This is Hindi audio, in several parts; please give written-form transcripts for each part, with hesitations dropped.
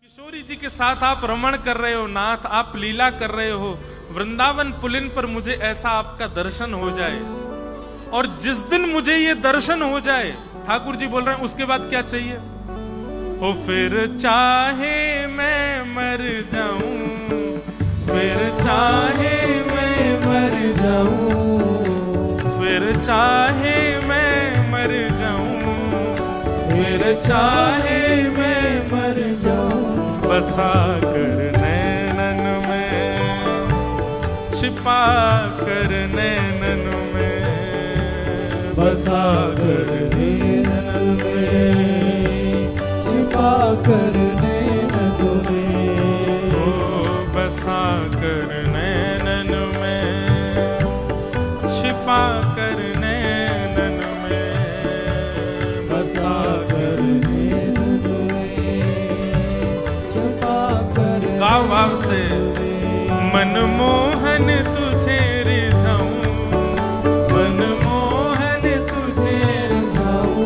किशोरी जी के साथ आप रमण कर रहे हो नाथ, आप लीला कर रहे हो वृंदावन पुलिन पर, मुझे ऐसा आपका दर्शन हो जाए। और जिस दिन मुझे ये दर्शन हो जाए, ठाकुर जी बोल रहे हैं, उसके बाद क्या चाहिए? हो फिर चाहे मैं मर जाऊं, फिर चाहे मैं मर जाऊं, फिर चाहे मैं मर जाऊं, फिर चाहे मैं मर जाऊं, बसा कर नैनन में, छिपा कर नैनन में, बसा कर नैनन में, छिपा कर नैनन में, ओ बसा कर नैनन में, छिपा कर नैनन में, बसा कर नैनन में, छिपा कर। गाओ भाव से, मनमोहन तुझे रिझाऊं, मनमोहन तुझे जाऊं,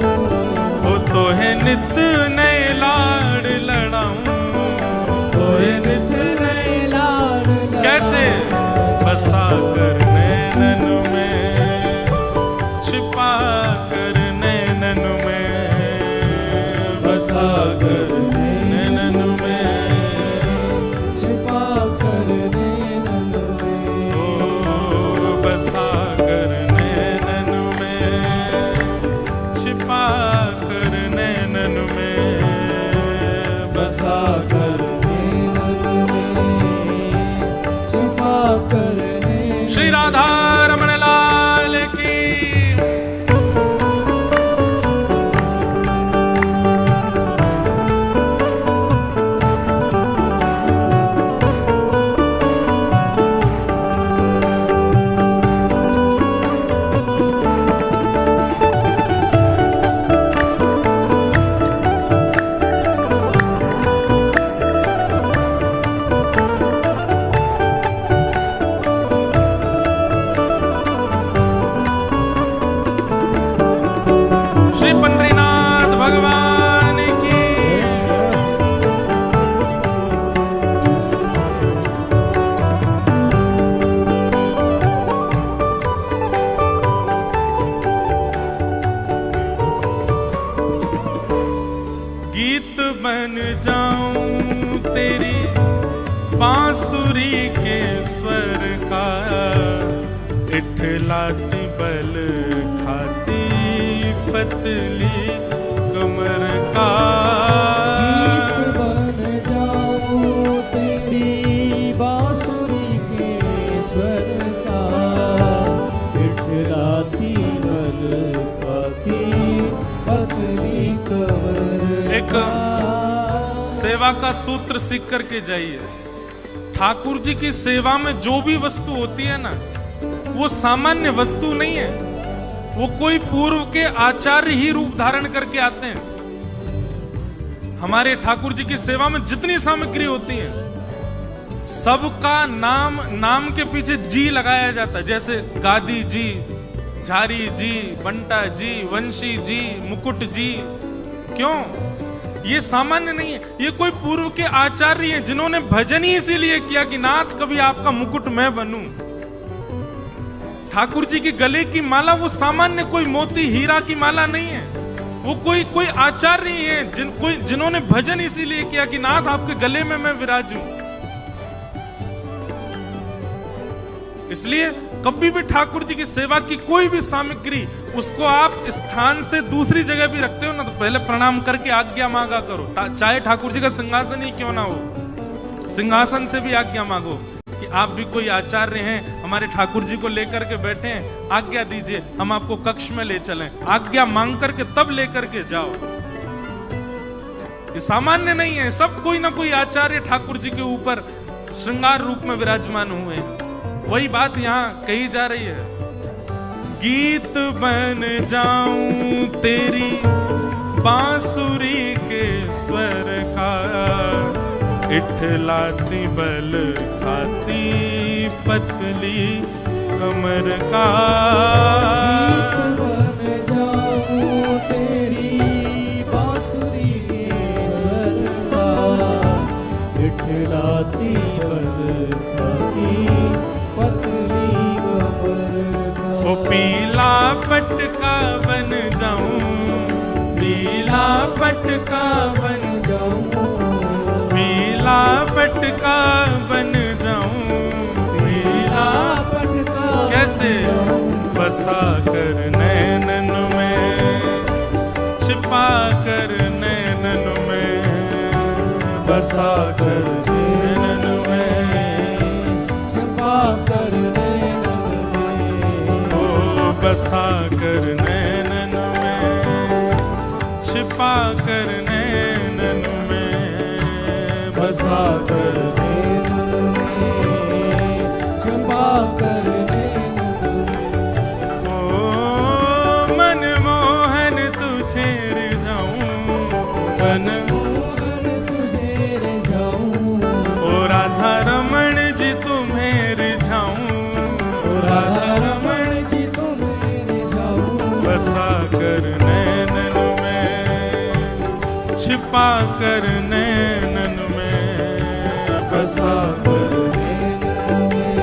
हो तो है नित नए लाड लड़ाऊं, तोए नित नए लाड लड़ाऊं। कैसे? बसा कर नैनन में, छिपा कर नैनन में, बसा कर नैनन में, छिपा कर नैनन में, ओ बसा कर नैनन में, छिपा कर नैनन में, बसा कर नैनन में, छिपा कर नैनन। श्री राधा रमण लाल की। श्री पंडरीनाथ भगवान की। गीत बन जाऊं तेरी बांसुरी के स्वर का, इठलाती बल खाती पतली कमर का। गीत बन जाऊं तेरी बांसुरी के स्वर का, इठलाती बल खाती पतली कमर एक का। सेवा का सूत्र सीख करके जाइए। ठाकुर जी की सेवा में जो भी वस्तु होती है ना, वो सामान्य वस्तु नहीं है, वो कोई पूर्व के आचार्य ही रूप धारण करके आते हैं। हमारे ठाकुर जी की सेवा में जितनी सामग्री होती है, सबका नाम, नाम के पीछे जी लगाया जाता है। जैसे गादी जी, झारी जी, बंटा जी, वंशी जी, मुकुट जी। क्यों? ये सामान्य नहीं है, ये कोई पूर्व के आचार्य हैं जिन्होंने भजन ही इसीलिए किया कि नाथ कभी आपका मुकुट मैं बनूं। ठाकुर जी के गले की माला वो सामान्य कोई मोती हीरा की माला नहीं है, वो कोई आचार्य ही है जिन्होंने भजन इसीलिए किया कि नाथ आपके गले में मैं विराजूं। इसलिए कभी भी ठाकुर जी की सेवा की कोई भी सामग्री, उसको आप स्थान से दूसरी जगह भी रखते हो ना, तो पहले प्रणाम करके आज्ञा मांगा करो। चाहे ठाकुर जी का सिंहासन ही क्यों ना हो, सिंहासन से भी आज्ञा मांगो कि आप भी कोई आचार्य हैं, हमारे ठाकुर जी को लेकर के बैठे हैं, आज्ञा दीजिए, हम आपको कक्ष में ले चलें। आज्ञा मांग करके तब लेकर के जाओ। ये सामान्य नहीं है, सब कोई ना कोई आचार्य ठाकुर जी के ऊपर श्रृंगार रूप में विराजमान हुए। वही बात यहाँ कही जा रही है। गीत बन जाऊं तेरी बांसुरी के स्वर का, इठलाती बल खाती पतली कमर का। गीत बन जाऊं तेरी बांसुरी के स्वर का, दिखलाती बरखा की पतली कमर। ओ पीला पटका बन जाऊं, पीला पटका बन जाऊं, पीला पटका बन जाऊं, पीला पटका कैसे बसा कर नैनन में, छिपा कर नैनन में, बसा कर नैनन में, छिपा कर नैनन में। ओ बसा कर नैनन में, छिपा कर नैनन में, बसा कर नैनन में, छिपा कर नैनन में। ओ मनमोहन तुझे रिझाऊं, मनमोहन तुझे रिझाऊं, ओ राधा रमण जी तुम्हें रिझाऊं, राधा रमण जी तुम्हें रिझाऊं। बसा कर नैनन में, छिपा कर नैनन में, बसा कर। नैनन में,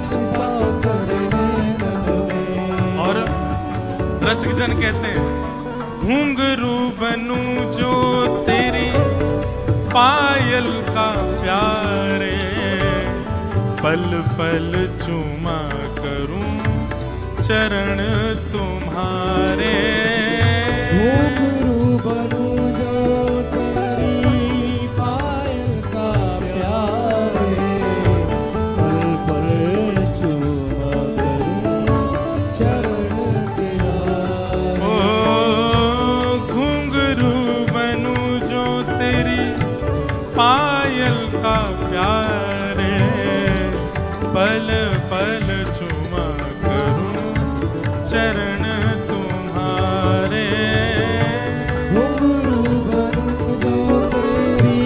छिपा कर नैनन में। और रसिक जन कहते हैं घुंघरू बनूं जो तेरी पायल का प्यारे, पल पल चूमा करूं चरण तुम्हारे। घुंघरू बनूं जो तेरी पायल का प्यारे, पल पल चूमा करूं चरण तेरा। ओ घुंघरू बनूं जो तेरी पायल का प्यारे, पल पल चुमा करूं चरण तुम्हारे। घुंघरू बनूं जो तेरी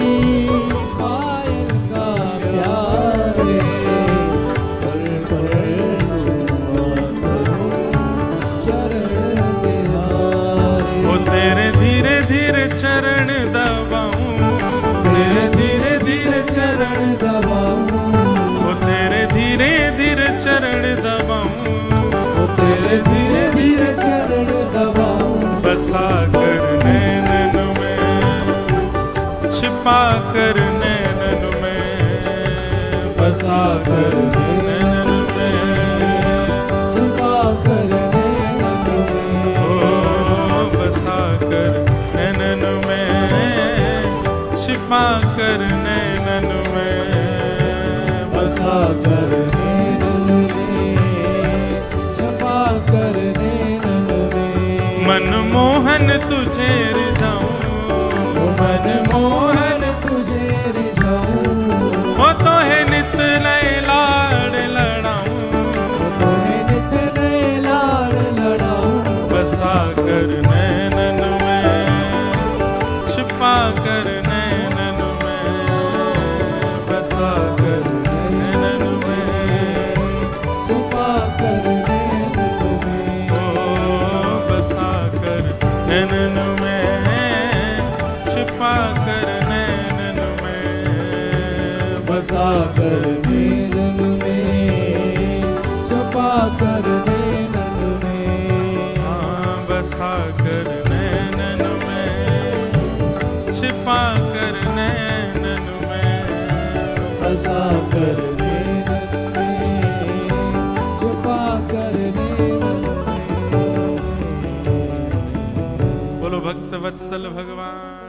पायल का प्यारे, पल पल चूमा करूं चरण तेरे। ओ तेरे धीरे धीरे चरण दबाऊं, तेरे धीरे धीरे चरण दबाऊं, ओ तेरे धीरे धीरे चरण दबाऊं, ओ तेरे धीरे धीरे चरण दबाऊं। बसा कर नैनन में, छिपा कर नैनन में, बसा कर नैनन में, छिपा कर नैनन में। ओ बसा कर नैनन में, छिपा कर नैनन में, बसा कर नैनन में, छिपा कर नैनन में। मनमोहन तुझे रिझाऊं, मनमोहन तुझे रिझाऊं, ओ तो है नित नए लाड़ लड़ाऊं, तुम्हें नित नए लाड़ लड़ाऊं। बसा कर नैनन में, छिपा कर नैनन में, बसा कर नैनन में, छिपा कर नैनन में। ओ बसा कर नैनन में, छिपा कर नैनन में, बसा कर नैनन में, छिपा कर नैनन में। हाँ बसा कर नैनन में, छिपा कर नैनन में, बसा कर नैनन में, छिपा कर नैनन में। बोलो भक्त वत्सल भगवान